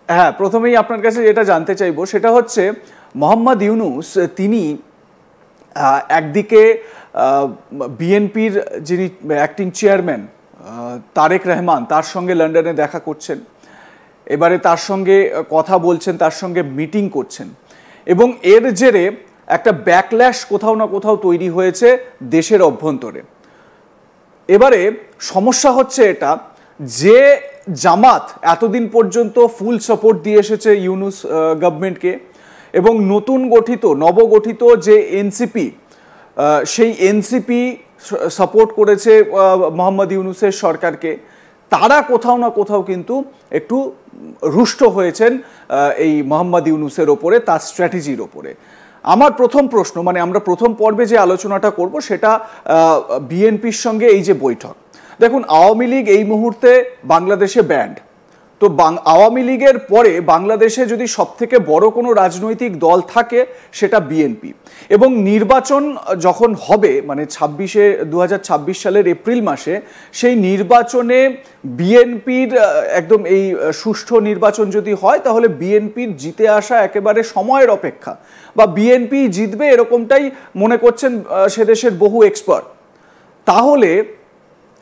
হ্যাঁ, প্রথমেই আপনার কাছে যেটা জানতে চাইবো সেটা হচ্ছে মোহাম্মদ ইউনূস তিনি একদিকে বিএনপির যিনি অ্যাক্টিং চেয়ারম্যান তারেক রহমান তার সঙ্গে লন্ডনে দেখা করছেন, এবারে তার সঙ্গে কথা বলছেন, তার সঙ্গে মিটিং করছেন, এবং এর জেরে একটা ব্যাকল্যাশ কোথাও না কোথাও তৈরি হয়েছে দেশের অভ্যন্তরে। এবারে সমস্যা হচ্ছে এটা যে জামাত এতদিন পর্যন্ত ফুল সাপোর্ট দিয়ে এসেছে ইউনূস গভর্নমেন্টকে, এবং নবগঠিত যে এনসিপি, সেই এনসিপি সাপোর্ট করেছে মোহাম্মদ ইউনূসের সরকারকে, তারা কোথাও না কোথাও কিন্তু একটু রুষ্ট হয়েছেন এই মোহাম্মদ ইউনূসের ওপরে, তার স্ট্র্যাটেজির ওপরে। আমার প্রথম প্রশ্ন, মানে আমরা প্রথম পর্বে যে আলোচনাটা করব সেটা বিএনপির সঙ্গে এই যে বৈঠক। দেখুন, আওয়ামী লীগ এই মুহূর্তে বাংলাদেশে ব্যান্ড, তো আওয়ামী লীগের পরে বাংলাদেশে যদি সবথেকে বড় কোনো রাজনৈতিক দল থাকে সেটা বিএনপি, এবং নির্বাচন যখন হবে মানে 2026 সালের এপ্রিল মাসে, সেই নির্বাচনে বিএনপির একদম এই সুষ্ঠু নির্বাচন যদি হয় তাহলে বিএনপির জিতে আসা একেবারে সময়ের অপেক্ষা, বা বিএনপি জিতবে এরকমটাই মনে করছেন সেদেশের বহু এক্সপার্ট। তাহলে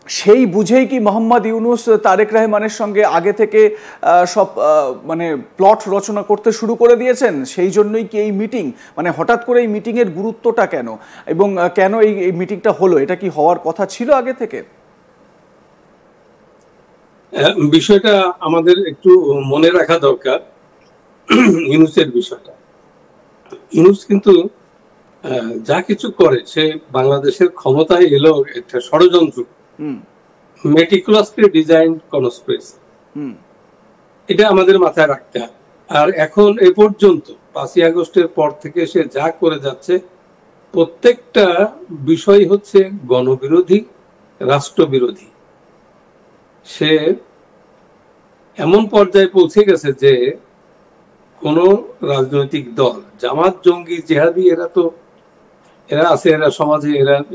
সেই বুঝেই কি মোহাম্মদ ইউনূস তারেক রহমানের সঙ্গে আগে থেকে সব মানে প্লট রচনা করতে শুরু করে দিয়েছেন? সেই জন্যই কি এই মিটিং, মানে হঠাৎ করে এই মিটিংয়ের গুরুত্বটা কেন, এবং কেন এই মিটিংটা হলো? এটা কি হওয়ার কথা ছিল আগে থেকে? বিষয়টা আমাদের একটু মনে রাখা দরকার। ইউনূসের বিষয়টা, ইউনূস কিন্তু যা কিছু করে সে বাংলাদেশের ক্ষমতায় এলো একটা ষড়যন্ত্র, মেটিকুলাসলি ডিজাইন কনস্পিরেসি, এটা আমাদের মাথায় রাখতে হবে। আর এখন এ পর্যন্ত 5ই আগস্টের পর থেকে সে যা করে যাচ্ছে প্রত্যেকটা বিষয় হচ্ছে গণবিরোধী, রাষ্ট্রবিরোধী। সে এমন পর্যায়ে পৌঁছে গেছে যে কোন রাজনৈতিক দল, জামাত, জঙ্গি, জিহাদি, এরা আছে, এরা সমাজে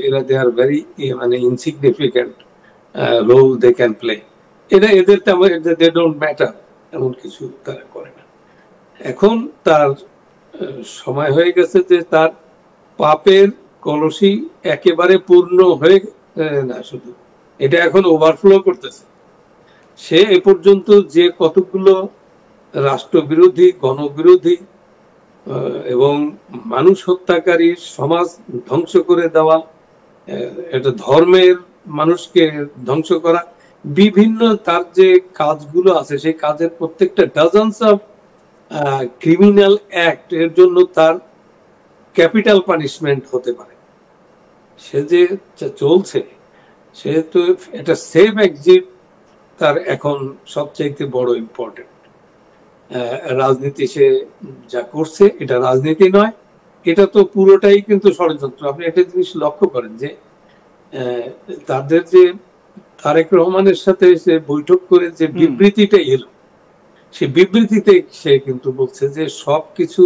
এরা দে আর ভেরি মানে insignificant role they can play. এদের তেমন দে ডোন্ট ম্যাটার, এমন কিছু তারা করে না। এখন তার সময় হয়ে গেছে যে তার পাপের কলসি একেবারে পূর্ণ হয়ে না, শুধু এটা এখন ওভারফ্লো করতেছে। সে এ পর্যন্ত যে কতগুলো রাষ্ট্রবিরোধী, গণবিরোধী এবং মানুষ হত্যাকারী, সমাজ ধ্বংস করে দেওয়া, এটা ধর্মের মানুষকে ধ্বংস করা, বিভিন্ন তার যে কাজগুলো আছে সেই কাজের প্রত্যেকটা ডজনস অফ ক্রিমিনাল অ্যাক্ট, এর জন্য তার ক্যাপিটাল পানিশমেন্ট হতে পারে। সে যে চলছে, সে তো এটা সেফ এক্সিট তার এখন সবচাইতে বড় ইম্পর্টেন্ট। রাজনীতি সে যা করছে এটা রাজনীতি নয়, এটা তো পুরোটাই কিন্তু ষড়যন্ত্র। আপনি একটা জিনিস লক্ষ্য করেন যে তাদের যে তারেক রহমানের সাথে সে বৈঠক করে যে বিবৃতিটা এলো, সে বিবৃতিতে সে কিন্তু বলছে যে সবকিছু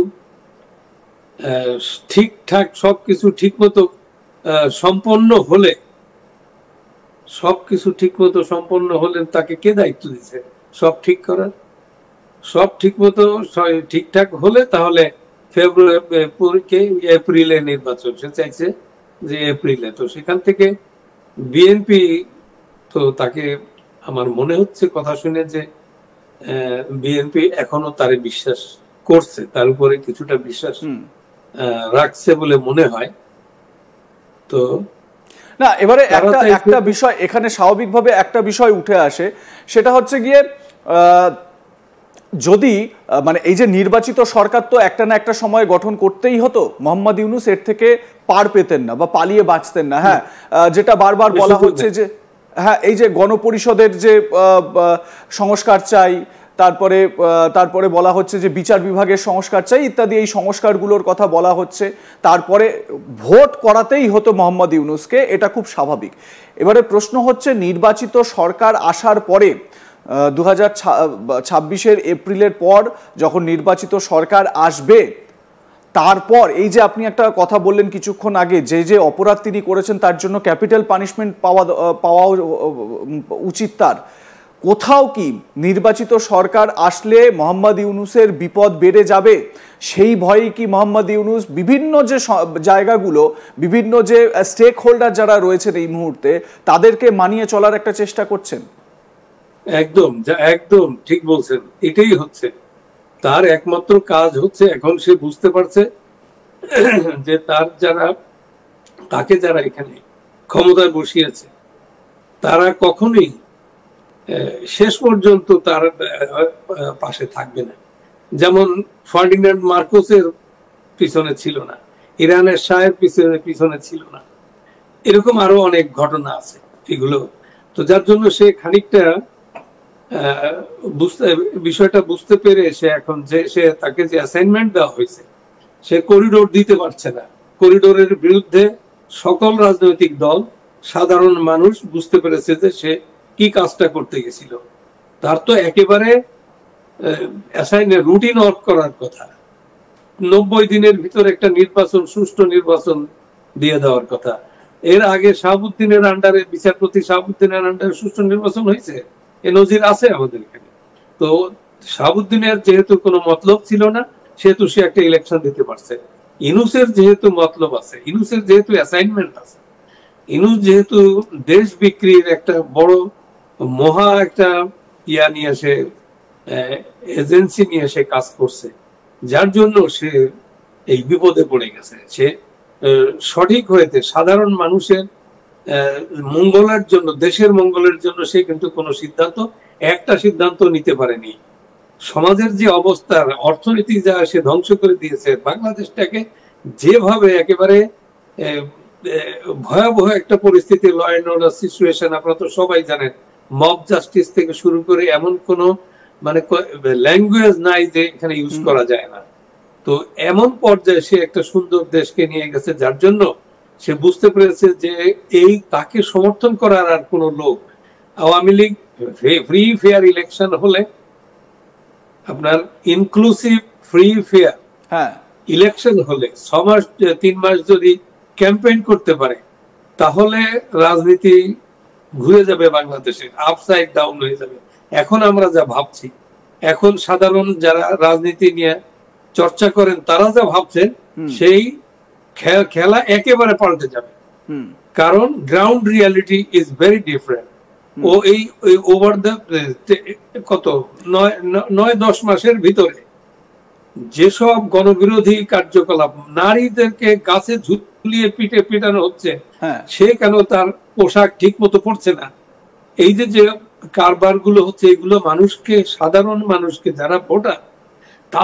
ঠিকঠাক, সবকিছু ঠিক মতো সম্পন্ন হলে, সবকিছু ঠিক মতো সম্পন্ন হলে তাকে কে দায়িত্ব দিচ্ছে সব ঠিক করার? সব ঠিক মতো ঠিকঠাক হলে তাহলে এপ্রিলে নির্বাচন, সে চাইছে যে এপ্রিলে। তো সেখান থেকে বিএনপি তো তাকে, আমার মনে হচ্ছে কথা শুনে যে বিএনপি এখনো তারে বিশ্বাস করছে, তার উপরে কিছুটা বিশ্বাস রাখছে বলে মনে হয়। তো না, এবারে একটা বিষয় এখানে স্বাভাবিকভাবে একটা বিষয় উঠে আসে, সেটা হচ্ছে গিয়ে যদি মানে এই যে নির্বাচিত সরকার তো একটা না একটা সময় গঠন করতেই হতো, মোহাম্মদ ইউনূস এর থেকে পার পেতেন না বা পালিয়ে বাঁচতেন না। হ্যাঁ, যেটা বারবার বলা হচ্ছে যে হ্যাঁ, এই যে গণপরিষদের যে সংস্কার চাই, তারপরে বলা হচ্ছে যে বিচার বিভাগের সংস্কার চাই ইত্যাদি, এই সংস্কারগুলোর কথা বলা হচ্ছে। তারপরে ভোট করাতেই হতো মোহাম্মদ ইউনূসকে, এটা খুব স্বাভাবিক। এবারে প্রশ্ন হচ্ছে নির্বাচিত সরকার আসার পরে 2026 এপ্রিলের পর যখন নির্বাচিত সরকার আসবে, তারপর এই যে আপনি একটা কথা বললেন কিছুক্ষণ আগে, যে অপরাধ তিনি করেছেন তার জন্য ক্যাপিটাল পানিশমেন্ট পাওয়া উচিত, তার কোথাও কি নির্বাচিত সরকার আসলে মোহাম্মদ ইউনূসের বিপদ বেড়ে যাবে? সেই ভয়ে কি মোহাম্মদ ইউনূস বিভিন্ন যে জায়গাগুলো, বিভিন্ন যে স্টেক হোল্ডার যারা রয়েছেন এই মুহূর্তে, তাদেরকে মানিয়ে চলার একটা চেষ্টা করছেন? একদম একদম ঠিক বলছেন, এটাই হচ্ছে তার একমাত্র কাজ হচ্ছে। এখন সে বুঝতে পারছে যে তাকে যারা এখানে ক্ষমতায় বসিয়েছে তারা কখনোই শেষ পর্যন্ত তার পাশে থাকবে না। যেমন ফার্ডিনান্ড মার্কোসের পিছনে ছিল না, ইরানের শাহের পিছনে ছিল না, এরকম আরো অনেক ঘটনা আছে এগুলো। তো যার জন্য সে খানিকটা বিষয়টা বুঝতে পেরে সে এখন তাকে যে অ্যাসাইনমেন্ট দেওয়া হয়েছে, সে করিডোর দিতে পারছে না। করিডোরের বিরুদ্ধে সকল রাজনৈতিক দল, সাধারণ মানুষ বুঝতে পেরেছে যে সে কি কাজটা করতে গেছিল। তার তো একেবারে রুটিন ওয়ার্ক করার কথা, 90 দিনের ভিতরে একটা নির্বাচন, সুষ্ঠু নির্বাচন দিয়ে দেওয়ার কথা। এর আগে শাহাবুদ্দিনের আন্ডারে, বিচারপতি শাহাবুদ্দিনের আন্ডারে সুষ্ঠু নির্বাচন হয়েছে, এ নজির আছে আমাদের এখানে। তো শাহাবুদ্দিনের যেহেতু কোনো মতলব ছিল না, সেহেতু সে একটা ইলেকশন দিতে পারছে। ইউনূসের যেহেতু মতলব আছে, ইউনূসের যেহেতু অ্যাসাইনমেন্ট আছে, ইউনূস যেহেতু দেশ বিক্রির একটা বড় মহা একটা নিয়ে সে এজেন্সি নিয়ে সে কাজ করছে, যার জন্য সে এই বিপদে পড়ে গেছে। সে সঠিক হয়েছে সাধারণ মানুষের মঙ্গলের জন্য, দেশের মঙ্গলের জন্য সে কিন্তু কোনো একটা সিদ্ধান্ত নিতে পারেনি। সমাজের যে অবস্থা, অর্থনীতি যা সে ধ্বংস করে দিয়েছে, বাংলাদেশটাকে যেভাবে একেবারে ভয়াবহ একটা পরিস্থিতি, ল অ্যান্ড অর্ডার সিচুয়েশন, আপনারা তো সবাই জানেন, মব জাস্টিস থেকে শুরু করে এমন কোনো ল্যাঙ্গুয়েজ নাই যে এখানে ইউজ করা যায় না। তো এমন পর্যায়ে সে একটা সুন্দর দেশকে নিয়ে গেছে, যার জন্য সে বুঝতে পেরেছে যে তাকে সমর্থন করার আর কোনো লোক, Awami League free fair election হলে, আপনার ইনক্লুসিভ ফ্রি ফেয়ার ইলেকশন হলে 6 মাস 3 মাস যদি ক্যাম্পেইন করতে পারে, তাহলে রাজনীতি ঘুরে যাবে, বাংলাদেশে আপসাইড ডাউন হয়ে যাবে। এখন আমরা যা ভাবছি, এখন সাধারণ যারা রাজনীতি নিয়ে চর্চা করেন তারা যা ভাবছেন, সেই খেলা একেবারে পাল্টে যাবে। কারণ ground reality is very different. ও এই ওভার দ্য কত 9-10 মাসের ভিতরে যেসব গণবিরোধী কার্যকলাপ, নারীদেরকে গাছে ঝুলিয়ে পিঠে পিটানো হচ্ছে, সে কেন তার পোশাক ঠিক মতো পড়ছে না, এই যে কারবার গুলো হচ্ছে, এগুলো মানুষকে, সাধারণ মানুষকে, যারা ভোটার